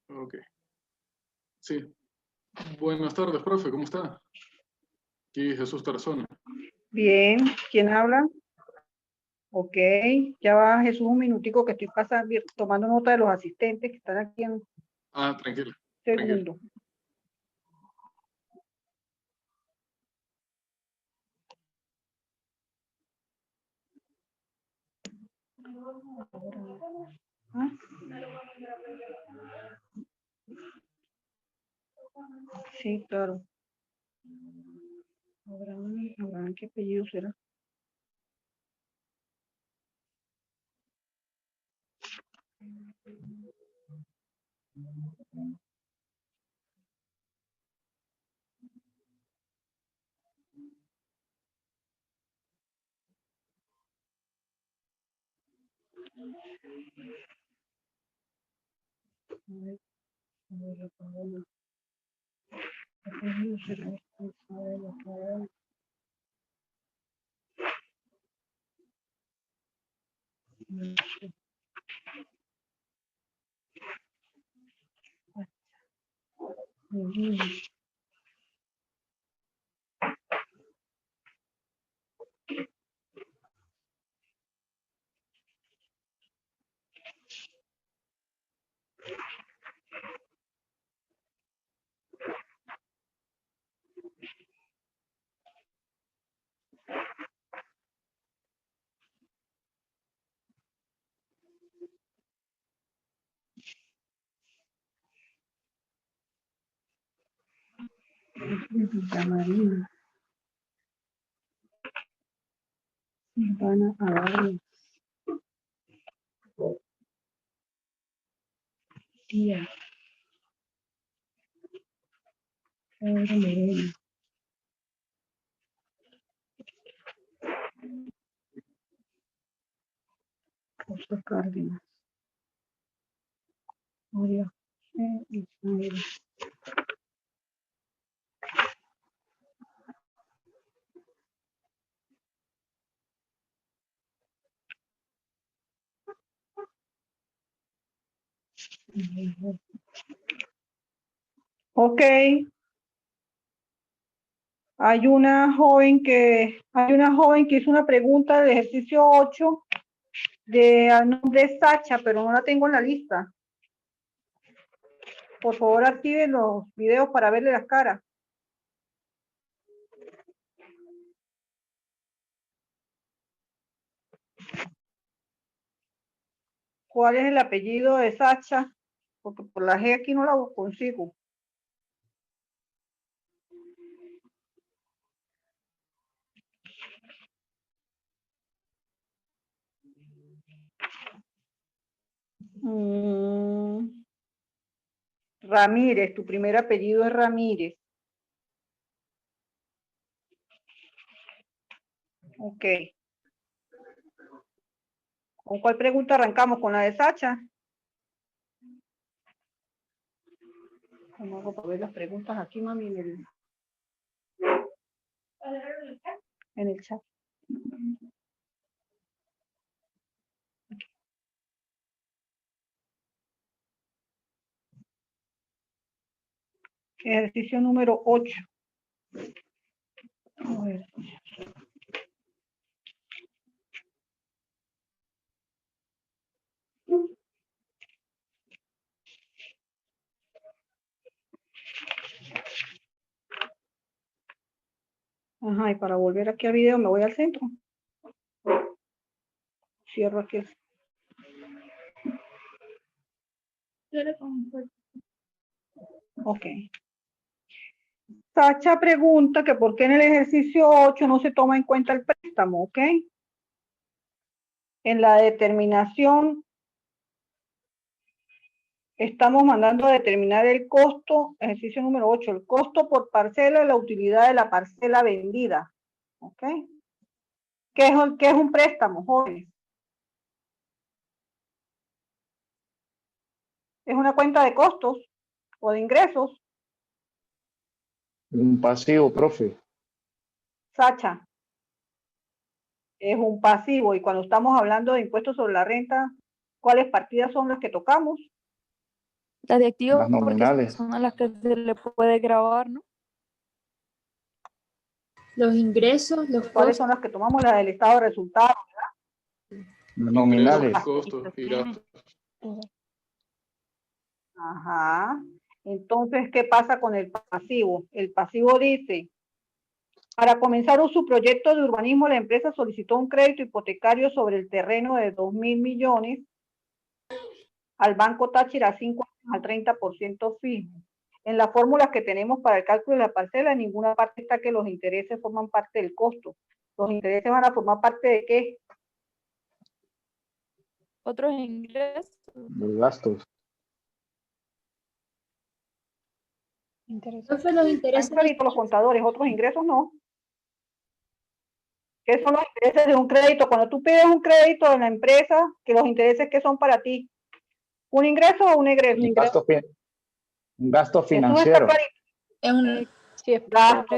Ok. Sí. Buenas tardes, profe, ¿cómo está? Aquí Jesús Tarazona. Bien, ¿quién habla? Ok, ya va Jesús un minutico que estoy pasando, tomando nota de los asistentes que están aquí en Ah, tranquilo. segundo. ¿Ah? Sí, claro. Abraham, ¿qué apellido será? Marina. Silvana Avaria. Tía. Pedro Moreno. Costa Cárdenas. María José Ismael. Ok. Hay una joven que hizo una pregunta del ejercicio 8 al nombre de Sacha, pero no la tengo en la lista. Por favor, activen los videos para verle las caras. ¿Cuál es el apellido de Sacha? Porque por la G aquí no la consigo. Ramírez, tu primer apellido es Ramírez. Ok. ¿Con cuál pregunta arrancamos? ¿Con la de Sacha? ¿Cómo hago para ver las preguntas aquí, mami? En el chat. Ejercicio número 8. A ver. Ajá, y para volver aquí al video me voy al centro. Cierro aquí. Ok. Sacha pregunta que por qué en el ejercicio 8 no se toma en cuenta el préstamo, ¿ok? En la determinación estamos mandando a determinar el costo, ejercicio número 8, el costo por parcela y la utilidad de la parcela vendida, ¿ok? ¿Qué es un préstamo, jóvenes? Es una cuenta de costos, o de ingresos? Un pasivo, profe. Sacha. Es un pasivo. Y cuando estamos hablando de impuestos sobre la renta, ¿cuáles partidas son las que tocamos? Las de activos, Las porque nominales. son a las que se le puede grabar, ¿no? Los ingresos, los ¿Cuáles costos. son las que tomamos? Las del estado de resultados. Nominales. Ingresos, costos y gastos. Ajá. Entonces, ¿qué pasa con el pasivo? El pasivo dice, para comenzar su proyecto de urbanismo, la empresa solicitó un crédito hipotecario sobre el terreno de 2.000 millones al Banco Táchira a 5 años al 30% fijo. En las fórmulas que tenemos para el cálculo de la parcela, en ninguna parte está que los intereses forman parte del costo. ¿Los intereses van a formar parte de qué? Otros ingresos. Los gastos. Profe, los Están intereses. claritos los contadores, otros ingresos no. ¿Qué son los intereses de un crédito? Cuando tú pides un crédito en la empresa, que los intereses que son para ti, ¿un ingreso o un egreso? Un gasto Eso no está financiero. clarito. Es un, Sí, es Gasto.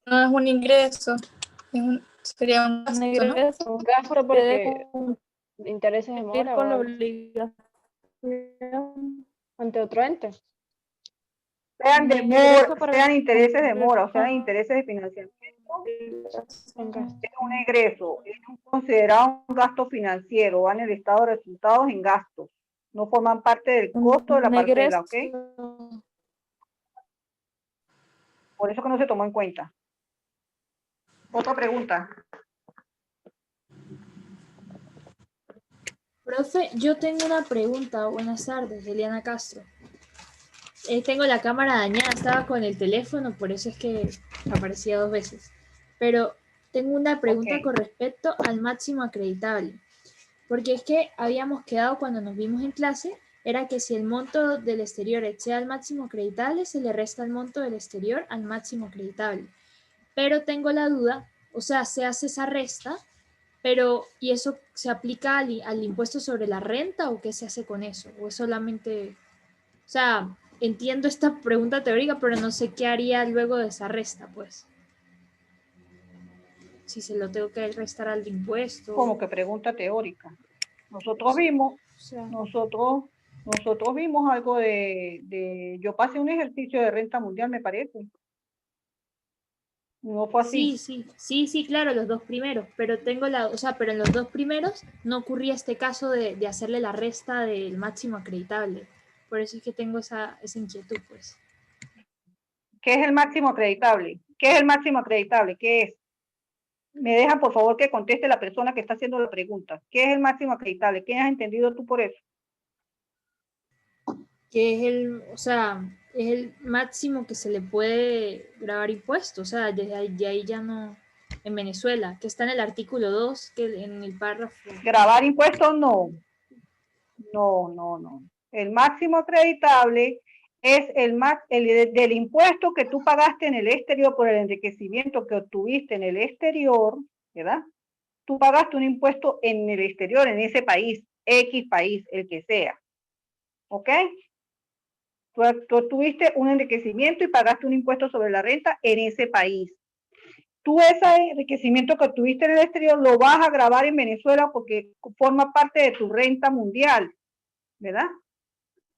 no es un ingreso, sería un un gasto, ¿no? ingreso. Un gasto Porque porque debe intereses de cumplir mora con la o obligación. ante otro ente. Sean de Un ingreso mora, para sean intereses de cumplir mora, o sean con intereses de financiamiento, Un gasto. es un egreso, es considerado un gasto financiero, van en el estado de resultados en gastos, no forman parte del costo de la un parcela, egreso. ¿ok? Por eso que no se tomó en cuenta. Otra pregunta. Profe, yo tengo una pregunta. Buenas tardes, Eliana Castro. Tengo la cámara dañada, estaba con el teléfono, por eso es que aparecía 2 veces. Pero tengo una pregunta Ok. con respecto al máximo acreditable. Porque es que habíamos quedado cuando nos vimos en clase, era que si el monto del exterior excede al máximo acreditable, se le resta el monto del exterior al máximo acreditable. Pero tengo la duda, o sea, se hace esa resta, pero ¿y eso se aplica al impuesto sobre la renta o qué se hace con eso? ¿O es solamente, o sea, entiendo esta pregunta teórica, pero no sé qué haría luego de esa resta, pues? Si se lo tengo que restar al impuesto. Como que pregunta teórica. Nosotros vimos, O sea, nosotros vimos algo yo pasé un ejercicio de renta mundial, me parece. No fue así. sí, claro, los 2 primeros, pero pero en los 2 primeros no ocurría este caso de hacerle la resta del máximo acreditable. Por eso es que tengo esa inquietud, pues. ¿Qué es el máximo acreditable? ¿Qué es el máximo acreditable? ¿Qué es? Me dejan, por favor, que conteste la persona que está haciendo la pregunta. ¿Qué es el máximo acreditable? ¿Qué has entendido tú por eso? Que es el máximo que se le puede grabar impuestos, o sea, desde ahí ya no, en Venezuela, que está en el artículo 2, que en el párrafo. Grabar impuestos, no. No. El máximo acreditable es el del impuesto que tú pagaste en el exterior por el enriquecimiento que obtuviste en el exterior, ¿verdad? Tú pagaste un impuesto en el exterior, en ese país, X país, el que sea. ¿Ok? Tú obtuviste un enriquecimiento y pagaste un impuesto sobre la renta en ese país. Tú ese enriquecimiento que obtuviste en el exterior lo vas a grabar en Venezuela porque forma parte de tu renta mundial, ¿verdad?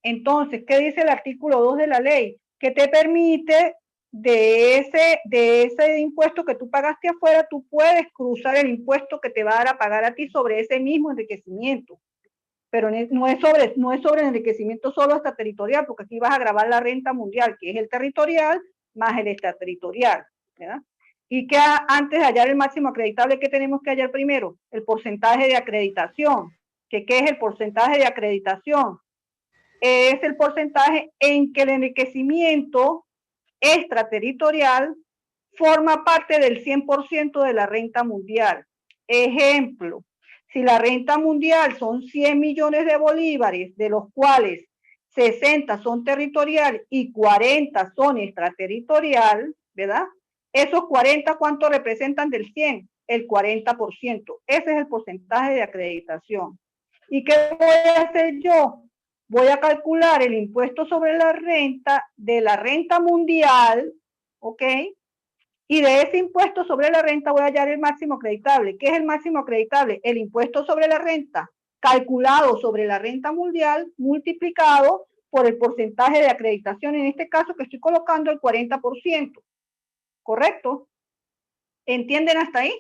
Entonces, ¿qué dice el artículo 2 de la ley? Que te permite de ese impuesto que tú pagaste afuera, tú puedes cruzar el impuesto que te va a dar a pagar a ti sobre ese mismo enriquecimiento. Pero no es sobre el enriquecimiento solo extraterritorial, porque aquí vas a grabar la renta mundial, que es el territorial, más el extraterritorial, ¿verdad? Y que antes de hallar el máximo acreditable, ¿qué tenemos que hallar primero? El porcentaje de acreditación. ¿Qué es el porcentaje de acreditación? Es el porcentaje en que el enriquecimiento extraterritorial forma parte del 100% de la renta mundial. Ejemplo, si la renta mundial son 100 millones de bolívares, de los cuales 60 son territorial y 40 son extraterritorial, ¿verdad? Esos 40, ¿cuánto representan del 100? El 40%. Ese es el porcentaje de acreditación. ¿Y qué voy a hacer yo? voy a calcular el impuesto sobre la renta de la renta mundial, ¿ok? Y de ese impuesto sobre la renta voy a hallar el máximo acreditable. ¿Qué es el máximo acreditable? El impuesto sobre la renta calculado sobre la renta mundial multiplicado por el porcentaje de acreditación, en este caso que estoy colocando el 40%. ¿Correcto? ¿Entienden hasta ahí?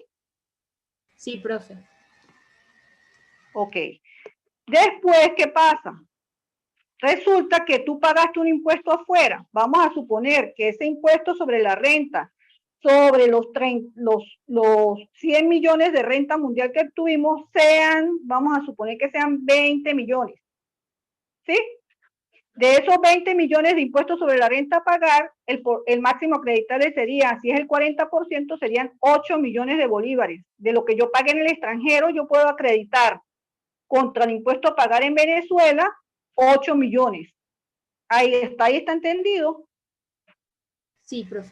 Sí, profe. Ok. Después, ¿qué pasa? Resulta que tú pagaste un impuesto afuera. Vamos a suponer que ese impuesto sobre la renta, sobre los 100 millones de renta mundial que tuvimos, vamos a suponer que sean 20 millones. ¿Sí? De esos 20 millones de impuestos sobre la renta a pagar, el máximo acreditable sería, si es el 40%, serían 8 millones de bolívares. De lo que yo pagué en el extranjero, yo puedo acreditar contra el impuesto a pagar en Venezuela 8 millones. Ahí está entendido. Sí, profe.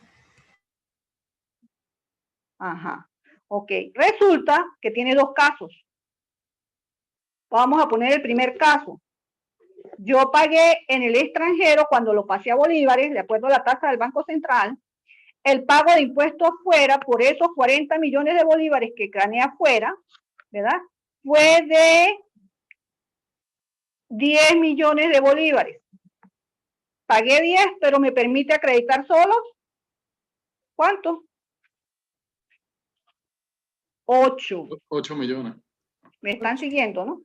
Ajá. Ok. Resulta que tiene dos casos. Vamos a poner el primer caso. Yo pagué en el extranjero cuando lo pasé a bolívares, de acuerdo a la tasa del Banco Central, el pago de impuestos afuera por esos 40 millones de bolívares que gané afuera, ¿verdad? Fue de 10 millones de bolívares. Pagué 10, pero me permite acreditar solo, ¿cuánto? 8. 8 millones. ¿Me están siguiendo, no?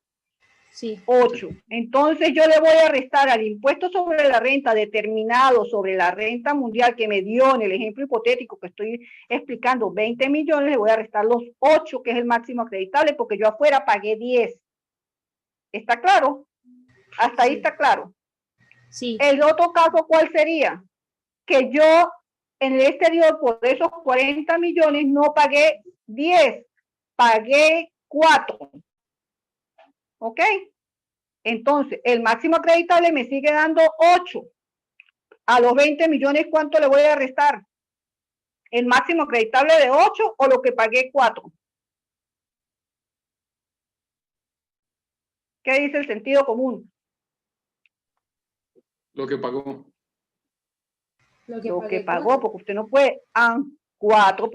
Sí. 8. Entonces yo le voy a restar al impuesto sobre la renta determinado sobre la renta mundial que me dio en el ejemplo hipotético que estoy explicando, 20 millones, le voy a restar los 8, que es el máximo acreditable, porque yo afuera pagué 10. ¿Está claro? Hasta ahí está claro. Sí. El otro caso, ¿cuál sería? Que yo en el exterior por esos 40 millones no pagué 10, pagué 4. ¿Ok? Entonces, el máximo acreditable me sigue dando 8. A los 20 millones, ¿cuánto le voy a restar? ¿El máximo acreditable de 8 o lo que pagué 4? ¿Qué dice el sentido común? Lo que pagó. Lo que pagó, porque usted no puede 4,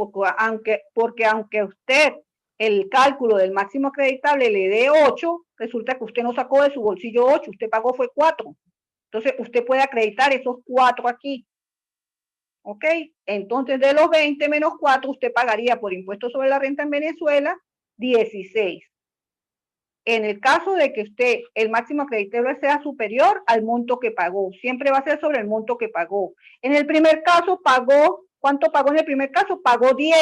porque aunque usted el cálculo del máximo acreditable le dé 8, resulta que usted no sacó de su bolsillo 8, usted pagó fue 4. Entonces, usted puede acreditar esos 4 aquí. ¿Ok? Entonces, de los 20 menos 4, usted pagaría por impuesto sobre la renta en Venezuela 16. En el caso de que usted, el máximo acreditable sea superior al monto que pagó, siempre va a ser sobre el monto que pagó. En el primer caso pagó, ¿cuánto pagó en el primer caso? Pagó 10,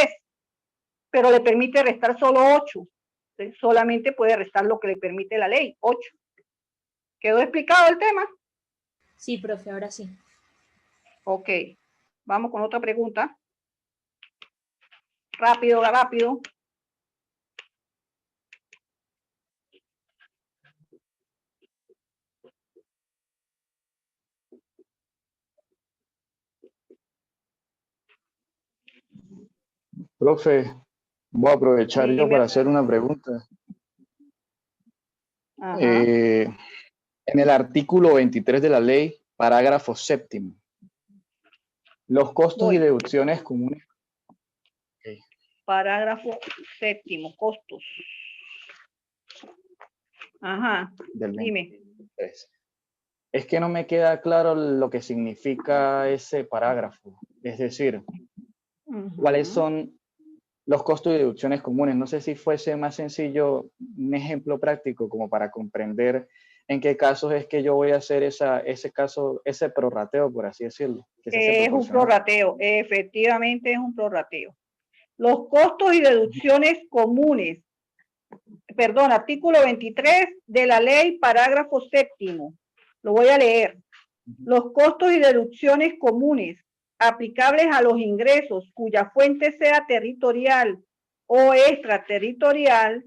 pero le permite restar solo 8. Entonces, solamente puede restar lo que le permite la ley, 8. ¿Quedó explicado el tema? Sí, profe, ahora sí. Ok, vamos con otra pregunta. Rápido, rápido. Profe, voy a aprovechar yo para hacer una pregunta. En el artículo 23 de la ley, parágrafo 7º, los costos y deducciones comunes. Okay. Parágrafo 7º, costos. Ajá, dime. Es que no me queda claro lo que significa ese parágrafo. Es decir, ¿cuáles son los costos y deducciones comunes? No sé si fuese más sencillo un ejemplo práctico como para comprender en qué casos es que yo voy a hacer ese prorrateo, por así decirlo. Es un prorrateo, efectivamente es un prorrateo. Los costos y deducciones comunes, perdón, artículo 23 de la ley, parágrafo 7º. Lo voy a leer. Los costos y deducciones comunes aplicables a los ingresos cuya fuente sea territorial o extraterritorial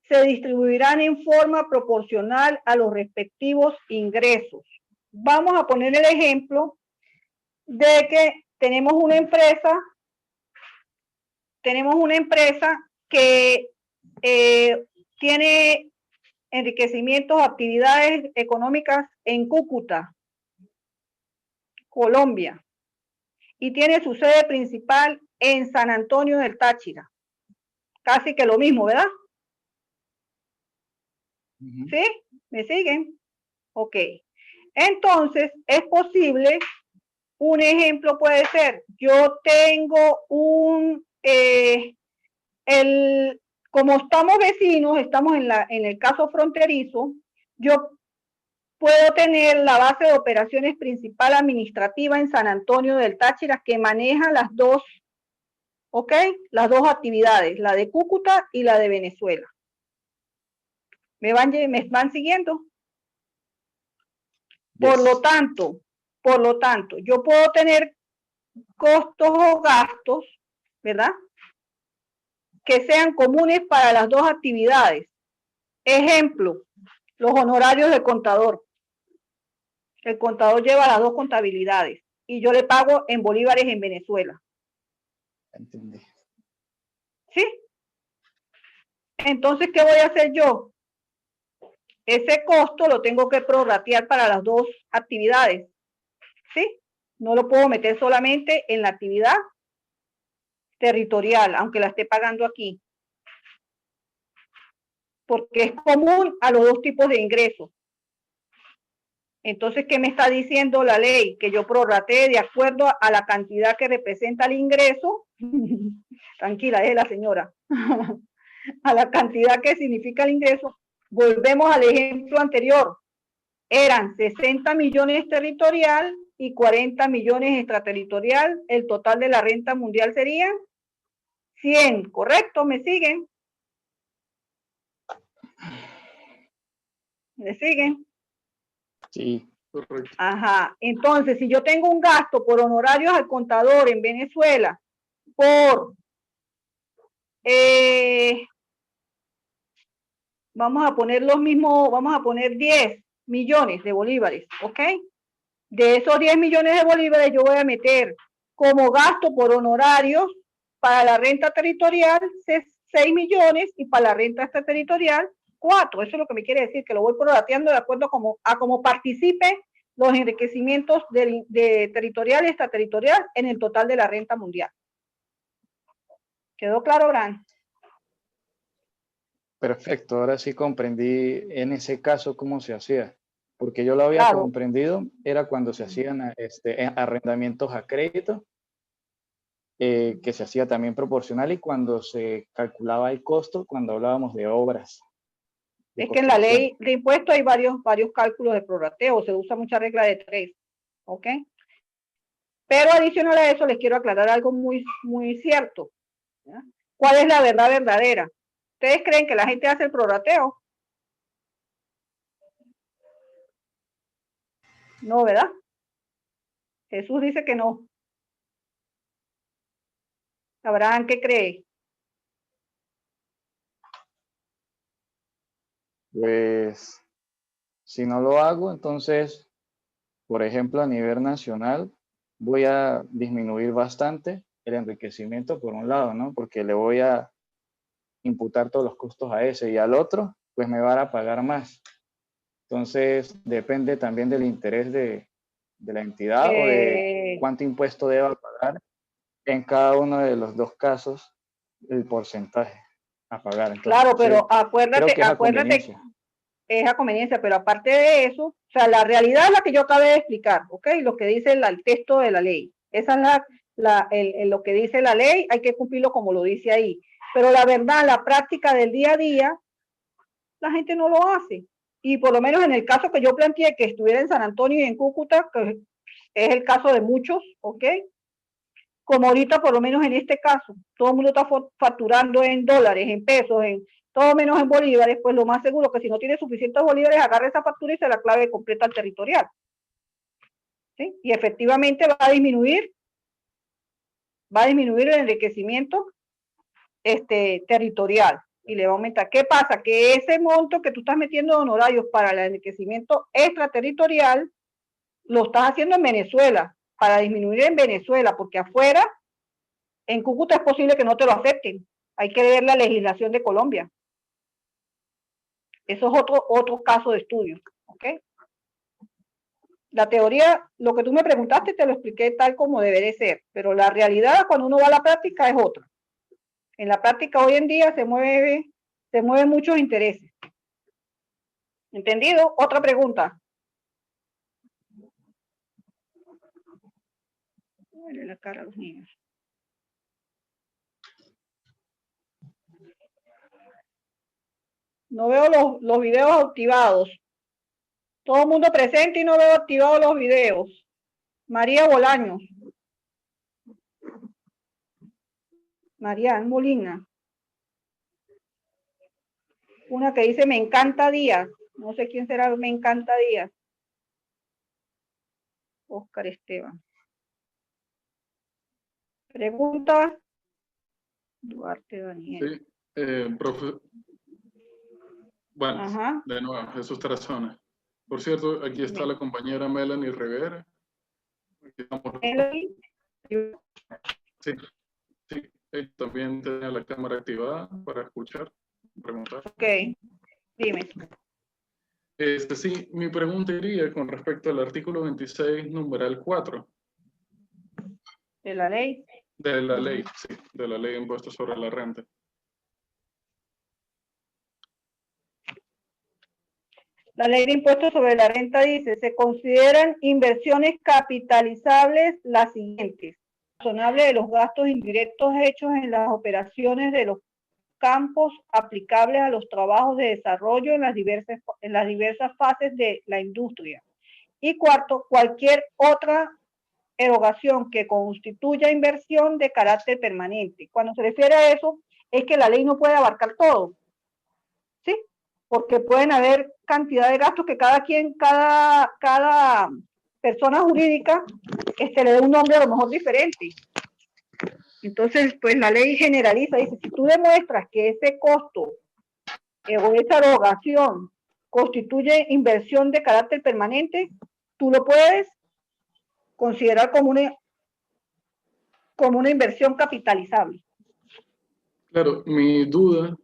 se distribuirán en forma proporcional a los respectivos ingresos. Vamos a poner el ejemplo de que tenemos una empresa que tiene enriquecimientos, actividades económicas en Cúcuta, Colombia. Y tiene su sede principal en San Antonio del Táchira. Casi que lo mismo, ¿verdad? ¿Sí? ¿Me siguen? Ok. Entonces, es posible, un ejemplo puede ser, yo tengo como estamos vecinos, estamos en el caso fronterizo, yo puedo tener la base de operaciones principal administrativa en San Antonio del Táchira que maneja las dos, ¿ok? Las dos actividades, la de Cúcuta y la de Venezuela. ¿Me van siguiendo? Por lo tanto, yo puedo tener costos o gastos, ¿verdad? Que sean comunes para las dos actividades. Ejemplo, los honorarios del contador. El contador lleva las dos contabilidades y yo le pago en bolívares en Venezuela. Entendí. ¿Sí? Entonces, ¿qué voy a hacer yo? Ese costo lo tengo que prorratear para las dos actividades. ¿Sí? No lo puedo meter solamente en la actividad territorial, aunque la esté pagando aquí. Porque es común a los dos tipos de ingresos. Entonces, ¿qué me está diciendo la ley? Que yo prorratee de acuerdo a la cantidad que representa el ingreso. Tranquila, es la señora. A la cantidad que significa el ingreso. Volvemos al ejemplo anterior. Eran 60 millones territorial y 40 millones extraterritorial. El total de la renta mundial sería 100, ¿correcto? ¿Me siguen? ¿Me siguen? Sí. Correcto. Ajá. Entonces, si yo tengo un gasto por honorarios al contador en Venezuela por, vamos a poner los mismos, vamos a poner 10 millones de bolívares, ¿ok? De esos 10 millones de bolívares yo voy a meter como gasto por honorarios para la renta territorial 6 millones y para la renta extraterritorial 4. Eso es lo que me quiere decir, que lo voy prorrateando de acuerdo a cómo participe los enriquecimientos de territorial y extraterritorial en el total de la renta mundial. ¿Quedó claro, Bran? Perfecto, ahora sí comprendí en ese caso cómo se hacía, porque yo lo había Claro. comprendido, era cuando se hacían arrendamientos a crédito, que se hacía también proporcional y cuando se calculaba el costo, cuando hablábamos de obras. Es que en la ley de impuestos hay varios cálculos de prorrateo, se usa mucha regla de 3, ¿ok? Pero adicional a eso les quiero aclarar algo muy cierto, ¿ya? ¿Cuál es la verdad verdadera? ¿Ustedes creen que la gente hace el prorrateo? No, ¿verdad? Jesús dice que no. Abraham, ¿qué cree? Pues, si no lo hago, entonces, por ejemplo, a nivel nacional, voy a disminuir bastante el enriquecimiento por un lado, ¿no? Porque le voy a imputar todos los costos a ese y al otro, pues me van a pagar más. Entonces, depende también del interés de la entidad o de cuánto impuesto deba pagar en cada uno de los dos casos, el porcentaje a pagar. Entonces, claro, pero acuérdate, es a conveniencia, pero aparte de eso, o sea, la realidad es la que yo acabé de explicar, ¿ok? Lo que dice el texto de la ley. Esa es lo que dice la ley, hay que cumplirlo como lo dice ahí. Pero la verdad, la práctica del día a día, la gente no lo hace. Y por lo menos en el caso que yo planteé, que estuviera en San Antonio y en Cúcuta, que es el caso de muchos, ¿ok? Como ahorita, por lo menos en este caso, todo el mundo está facturando en dólares, en pesos, en todo menos en bolívares, pues lo más seguro que si no tiene suficientes bolívares, agarre esa factura y se la clave completa al territorial. ¿Sí? Y efectivamente va a disminuir el enriquecimiento territorial y le va a aumentar. ¿Qué pasa? Que ese monto que tú estás metiendo de honorarios para el enriquecimiento extraterritorial lo estás haciendo en Venezuela, para disminuir en Venezuela, porque afuera, en Cúcuta es posible que no te lo acepten. Hay que ver la legislación de Colombia. Eso es otro caso de estudio, ¿ok? La teoría, lo que tú me preguntaste, te lo expliqué tal como debe de ser, pero la realidad cuando uno va a la práctica es otra. En la práctica hoy en día se mueven muchos intereses. ¿Entendido? Otra pregunta. Dale la cara a los niños. No veo los videos activados. Todo el mundo presente y no veo activados los videos. María Bolaños. María Molina. Una que dice me encanta Díaz. No sé quién será me encanta Díaz. Oscar Esteban. Pregunta. Duarte Daniel. Sí, profe. Bueno, Ajá. de nuevo, Jesús Tarazona. Por cierto, aquí está la compañera Melanie Rivera. Aquí estamos. Melanie. Sí, sí, él también tiene la cámara activada para escuchar, preguntar. Ok, dime. Sí, mi pregunta iría con respecto al artículo 26, numeral 4. ¿De la ley? De la ley, sí, de la ley de impuestos sobre la renta. La ley de impuestos sobre la renta dice, se consideran inversiones capitalizables las siguientes. Razonable de los gastos indirectos hechos en las operaciones de los campos aplicables a los trabajos de desarrollo en las diversas fases de la industria. Y cuarto, cualquier otra erogación que constituya inversión de carácter permanente. Cuando se refiere a eso, es que la ley no puede abarcar todo, ¿sí? Porque pueden haber cantidad de gastos que cada persona jurídica le dé un nombre a lo mejor diferente. Entonces, pues la ley generaliza, dice, si tú demuestras que ese costo o esa erogación constituye inversión de carácter permanente, tú lo puedes considerar como una inversión capitalizable. Claro, mi duda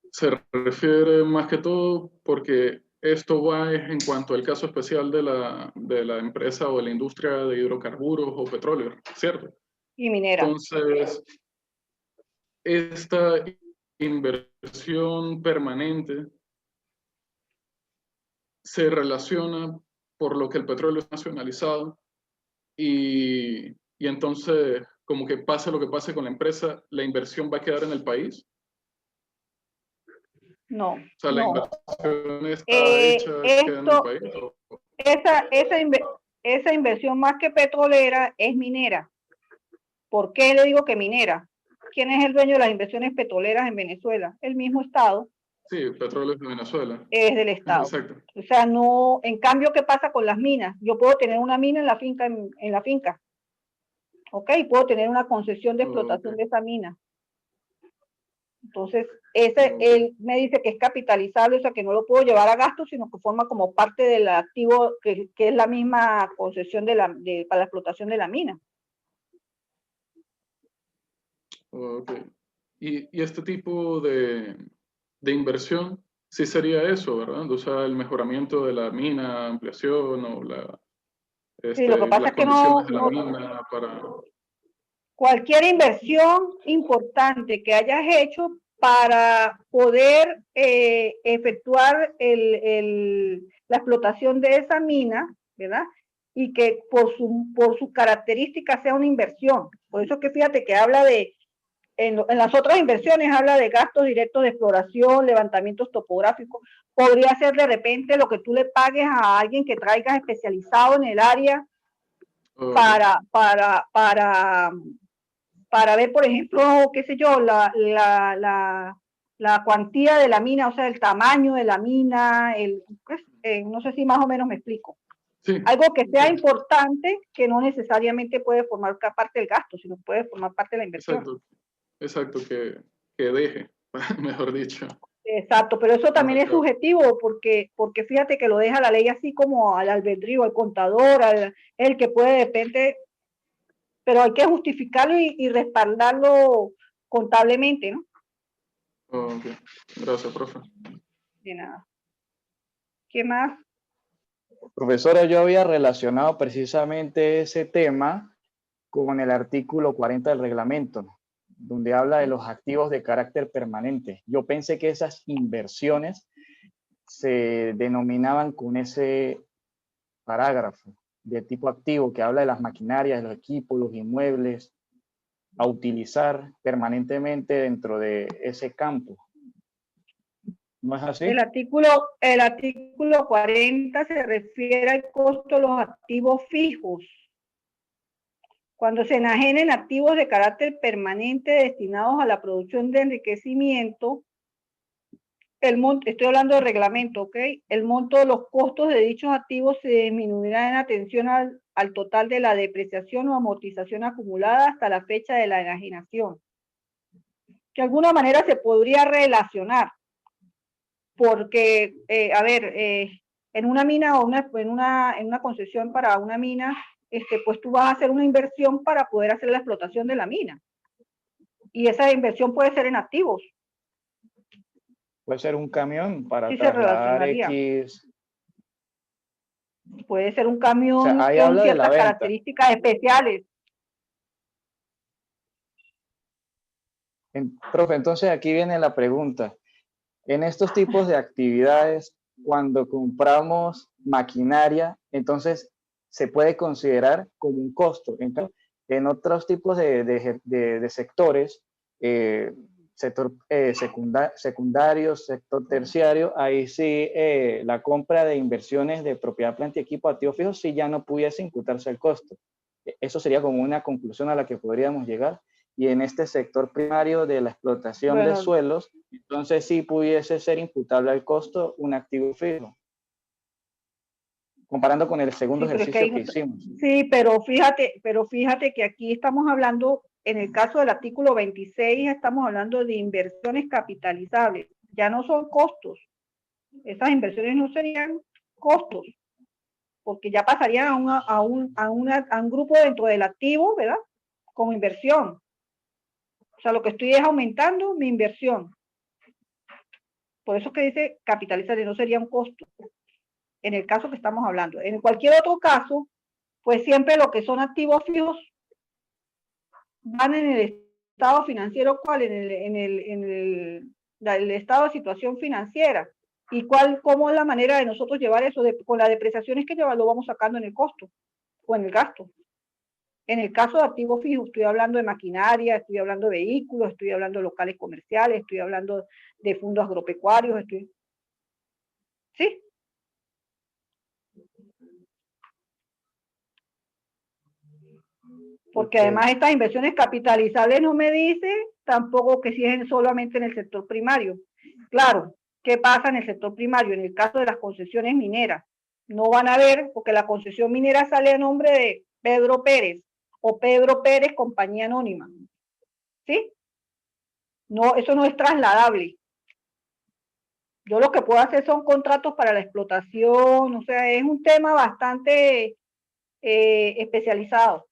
se refiere más que todo porque esto va en cuanto al caso especial de la empresa o de la industria de hidrocarburos o petróleo, ¿cierto? Y minera. Entonces, esta inversión permanente se relaciona por lo que el petróleo es nacionalizado y entonces, como que pase lo que pase con la empresa, la inversión va a quedar en el país. No. O sea, la no. inversión está hecha, queda en el país. Esa inversión más que petrolera es minera. ¿Por qué le digo que minera? ¿Quién es el dueño de las inversiones petroleras en Venezuela? El mismo Estado. Sí, petróleo es de Venezuela. Es del Estado. Exacto. O sea, no, en cambio, ¿qué pasa con las minas? Yo puedo tener una mina en la finca, ¿ok? Puedo tener una concesión de explotación de esa mina. Entonces, él me dice que es capitalizable, o sea, que no lo puedo llevar a gasto, sino que forma como parte del activo que es la misma concesión para la explotación de la mina. Ok. Y este tipo de inversión, sí sería eso, ¿verdad? O sea, el mejoramiento de la mina, ampliación o Sí, lo que pasa las es que condiciones de la mina para... Cualquier inversión importante que hayas hecho para poder efectuar la explotación de esa mina, ¿verdad? Y que por sus características sea una inversión. Por eso que fíjate que habla en las otras inversiones habla de gastos directos de exploración, levantamientos topográficos. Podría ser de repente lo que tú le pagues a alguien que traigas especializado en el área para ver, por ejemplo, qué sé yo, la cuantía de la mina, o sea, el tamaño de la mina, no sé si más o menos me explico. Sí. Algo que sea importante, que no necesariamente puede formar parte del gasto, sino puede formar parte de la inversión. Exacto, que deje, mejor dicho. Exacto, pero eso también es subjetivo, porque fíjate que lo deja la ley así como al albedrío, al contador, el que puede de repente, pero hay que justificarlo y respaldarlo contablemente, ¿no? Ok, gracias, profe. De nada. ¿Qué más? Profesora, yo había relacionado precisamente ese tema con el artículo 40 del reglamento, donde habla de los activos de carácter permanente. Yo pensé que esas inversiones se denominaban con ese parágrafo de tipo activo que habla de las maquinarias, los equipos, los inmuebles a utilizar permanentemente dentro de ese campo. ¿No es así? El artículo 40 se refiere al costo de los activos fijos. Cuando se enajenen activos de carácter permanente destinados a la producción de enriquecimiento, estoy hablando de reglamento, ¿ok? El monto de los costos de dichos activos se disminuirá en atención al total de la depreciación o amortización acumulada hasta la fecha de la enajenación. Que de alguna manera se podría relacionar, porque, en una mina o en una concesión para una mina, pues tú vas a hacer una inversión para poder hacer la explotación de la mina. Y esa inversión puede ser en activos. Puede ser un camión para Sí se trasladar relacionaría. X. Puede ser un camión O sea, ahí con habla de la ciertas venta. características especiales. Profe, entonces aquí viene la pregunta. En estos tipos de actividades, cuando compramos maquinaria, entonces se puede considerar como un costo. Entonces, en otros tipos de sectores, sector secundario, sector terciario, ahí sí la compra de inversiones de propiedad, planta y equipo activos fijos sí ya no pudiese imputarse el costo. Eso sería como una conclusión a la que podríamos llegar. Y en este sector primario de la explotación de suelos, entonces sí pudiese ser imputable al costo un activo fijo, comparando con el segundo ejercicio que hicimos. Sí, pero fíjate que aquí estamos hablando, en el caso del artículo 26, estamos hablando de inversiones capitalizables, ya no son costos. Esas inversiones no serían costos, porque ya pasarían a un grupo dentro del activo, ¿verdad? Como inversión. O sea, lo que estoy es aumentando mi inversión. Por eso es que dice capitalizar, y no sería un costo. En el caso que estamos hablando. En cualquier otro caso, pues siempre lo que son activos fijos van en el estado financiero, ¿cuál? En el estado de situación financiera. ¿Y cómo es la manera de nosotros llevar eso? Con las depreciaciones que lo vamos sacando en el costo o en el gasto. En el caso de activos fijos, estoy hablando de maquinaria, estoy hablando de vehículos, estoy hablando de locales comerciales, estoy hablando de fondos agropecuarios, ¿sí? Porque además estas inversiones capitalizables no me dice tampoco que si es solamente en el sector primario. Claro, ¿qué pasa en el sector primario? En el caso de las concesiones mineras, no van a ver, porque la concesión minera sale a nombre de Pedro Pérez o Pedro Pérez Compañía Anónima. ¿Sí? No, eso no es trasladable. Yo lo que puedo hacer son contratos para la explotación, o sea, es un tema bastante especializado.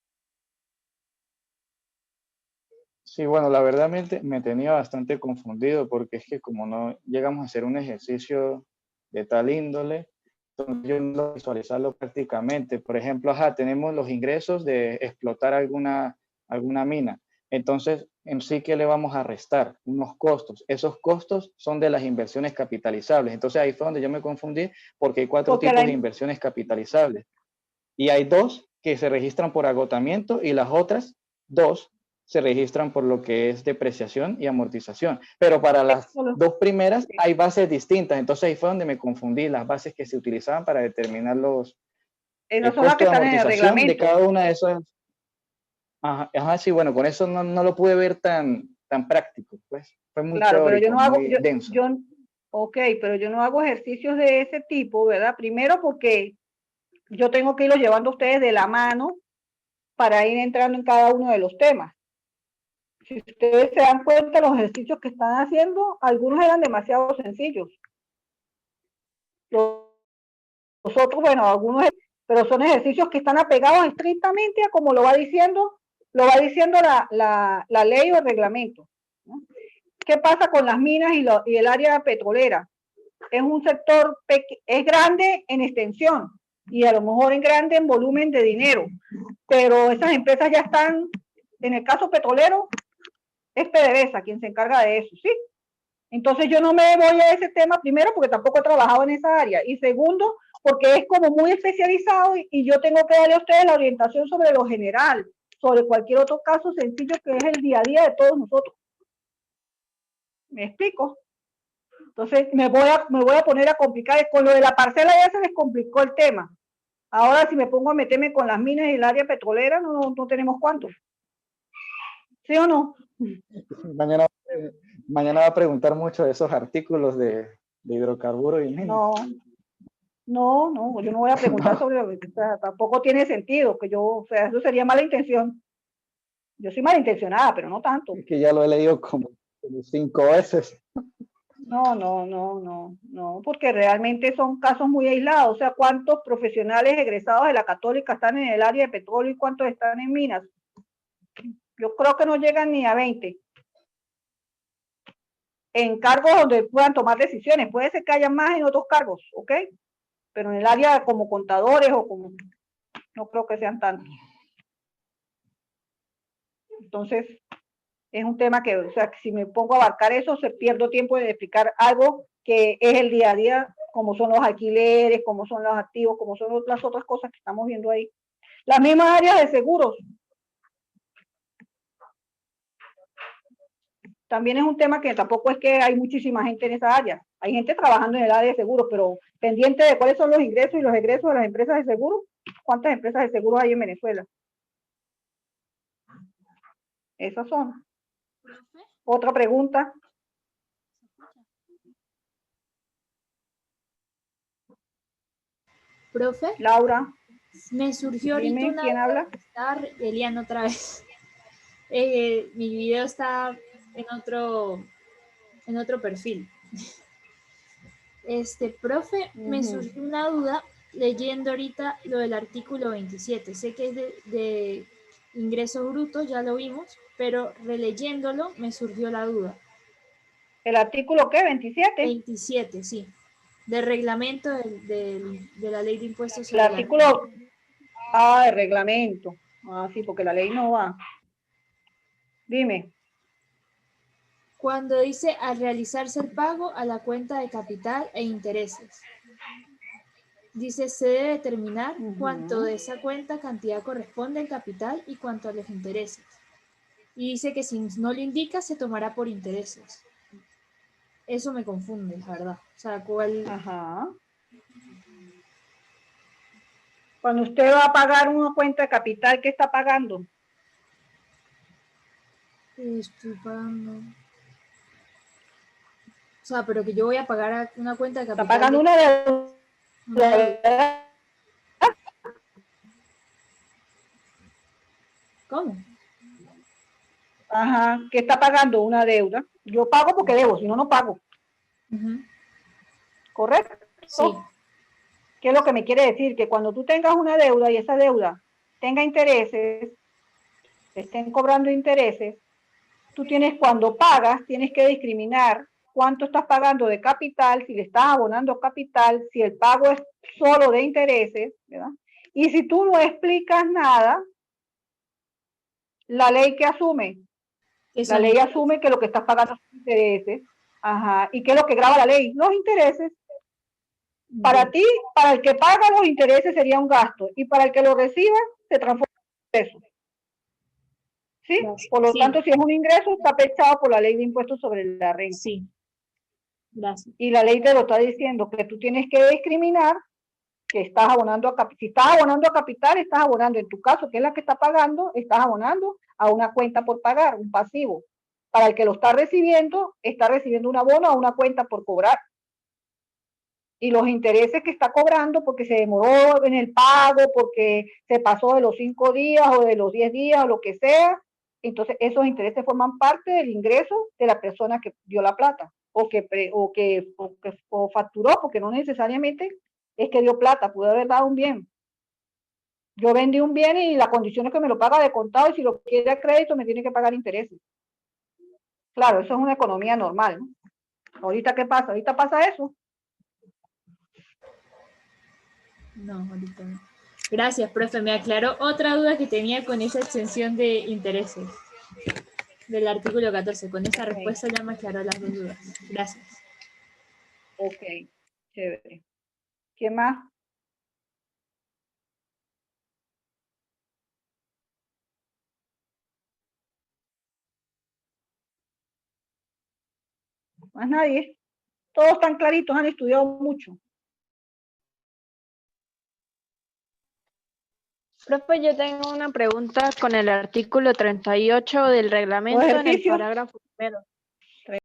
Sí, bueno, la verdad me tenía bastante confundido porque es que como no llegamos a hacer un ejercicio de tal índole, entonces yo no visualizarlo prácticamente. Por ejemplo, tenemos los ingresos de explotar alguna mina. Entonces, en sí, ¿qué le vamos a restar? Unos costos. Esos costos son de las inversiones capitalizables. Entonces, ahí fue donde yo me confundí porque hay cuatro tipos de inversiones capitalizables. Y hay dos que se registran por agotamiento y las otras dos se registran por lo que es depreciación y amortización. Pero para las dos primeras hay bases distintas. Entonces ahí fue donde me confundí las bases que se utilizaban para determinar los no son las que están en el reglamento de cada una de esas. Sí, bueno, con eso no lo pude ver tan práctico. Pues fue muy claro, teórico, pero yo no hago, muy denso. pero yo no hago ejercicios de ese tipo, ¿verdad? Primero porque yo tengo que irlos llevando a ustedes de la mano para ir entrando en cada uno de los temas. Si ustedes se dan cuenta, los ejercicios que están haciendo, algunos eran demasiado sencillos. Los otros, bueno, algunos, pero son ejercicios que están apegados estrictamente a como lo va diciendo la ley o el reglamento, ¿no? ¿Qué pasa con las minas y el área petrolera? es un sector, es grande en extensión y a lo mejor es grande en volumen de dinero, pero esas empresas ya están, en el caso petrolero, es PDVSA quien se encarga de eso, ¿sí? Entonces yo no me voy a ese tema, primero porque tampoco he trabajado en esa área, y segundo porque es como muy especializado y yo tengo que darle a ustedes la orientación sobre lo general, sobre cualquier otro caso sencillo que es el día a día de todos nosotros. ¿Me explico? Entonces me voy a poner a complicar, con lo de la parcela ya se les complicó el tema. Ahora si me pongo a meterme con las minas y el área petrolera, no tenemos cuántos. ¿Sí o no? Mañana va a preguntar mucho de esos artículos de hidrocarburos y minas. No, yo no voy a preguntar sobre lo que, o sea, tampoco tiene sentido que yo, o sea, eso sería mala intención. Yo soy malintencionada, pero no tanto. Es que ya lo he leído como 5 veces. No, porque realmente son casos muy aislados. O sea, ¿cuántos profesionales egresados de la Católica están en el área de petróleo y cuántos están en minas? Yo creo que no llegan ni a 20. En cargos donde puedan tomar decisiones. Puede ser que haya más en otros cargos, ¿ok? Pero en el área como contadores o como... No creo que sean tantos. Entonces, es un tema que, o sea, que si me pongo a abarcar eso, se pierdo tiempo de explicar algo que es el día a día, como son los alquileres, como son los activos, como son las otras cosas que estamos viendo ahí. Las mismas áreas de seguros. También es un tema que tampoco es que hay muchísima gente en esa área. Hay gente trabajando en el área de seguros, pero pendiente de cuáles son los ingresos y los egresos de las empresas de seguros. ¿Cuántas empresas de seguros hay en Venezuela? Esas son. Otra pregunta. Profe, Laura. me surgió ahorita Dime, una ¿quién duda. habla? Estaba Eliana otra vez. Mi video está en otro perfil. Profe, me surgió una duda leyendo ahorita lo del artículo 27. Sé que es de ingresos brutos, ya lo vimos, pero releyéndolo me surgió la duda. ¿El artículo qué? ¿27? 27, sí. Del reglamento de la ley de impuestos. El artículo... el reglamento. Sí, porque la ley no va. Dime. Cuando dice al realizarse el pago a la cuenta de capital e intereses. Dice, se debe determinar cuánto de esa cuenta cantidad corresponde al capital y cuánto a los intereses. Y dice que si no lo indica, se tomará por intereses. Eso me confunde, la verdad. O sea, ¿cuál? Ajá. Cuando usted va a pagar una cuenta de capital, ¿qué está pagando? Estoy pagando... O sea, pero que yo voy a pagar una cuenta de capital. Está pagando una deuda. ¿Cómo? Ajá, ¿qué está pagando? Una deuda. Yo pago porque debo, si no, no pago. ¿Correcto? Sí. ¿Qué es lo que me quiere decir? Que cuando tú tengas una deuda y esa deuda tenga intereses, te estén cobrando intereses, tú cuando pagas, tienes que discriminar cuánto estás pagando de capital, si le estás abonando capital, si el pago es solo de intereses, ¿verdad? Y si tú no explicas nada, la ley que asume, la ley asume que lo que estás pagando son intereses. Ajá. ¿Y qué es lo que grava la ley? Los intereses. Para ti, para el que paga los intereses sería un gasto y para el que lo reciba se transforma en ingreso. ¿Sí? Por lo tanto, si es un ingreso, está pechado por la ley de impuestos sobre la renta. Sí. Gracias. Y la ley te lo está diciendo, que tú tienes que discriminar que estás abonando a capital. Si estás abonando a capital, estás abonando, en tu caso, que es la que está pagando, estás abonando a una cuenta por pagar, un pasivo. Para el que lo está recibiendo un abono a una cuenta por cobrar. Y los intereses que está cobrando porque se demoró en el pago, porque se pasó de los 5 días o de los 10 días o lo que sea, entonces esos intereses forman parte del ingreso de la persona que dio la plata o facturó, porque no necesariamente es que dio plata, pudo haber dado un bien. Yo vendí un bien y la condición es que me lo paga de contado y si lo quiere a crédito me tiene que pagar intereses. Claro, eso es una economía normal, ¿no? Ahorita, ¿qué pasa? Ahorita pasa eso. No, ahorita no. Gracias, profe. Me aclaró otra duda que tenía con esa extensión de intereses del artículo 14. Con esa respuesta ya me aclaró las dos dudas. Gracias. Ok, chévere. ¿Qué más? Más nadie. Todos están claritos, han estudiado mucho. Profe, yo tengo una pregunta con el artículo 38 del reglamento en el ejercicios? parágrafo primero.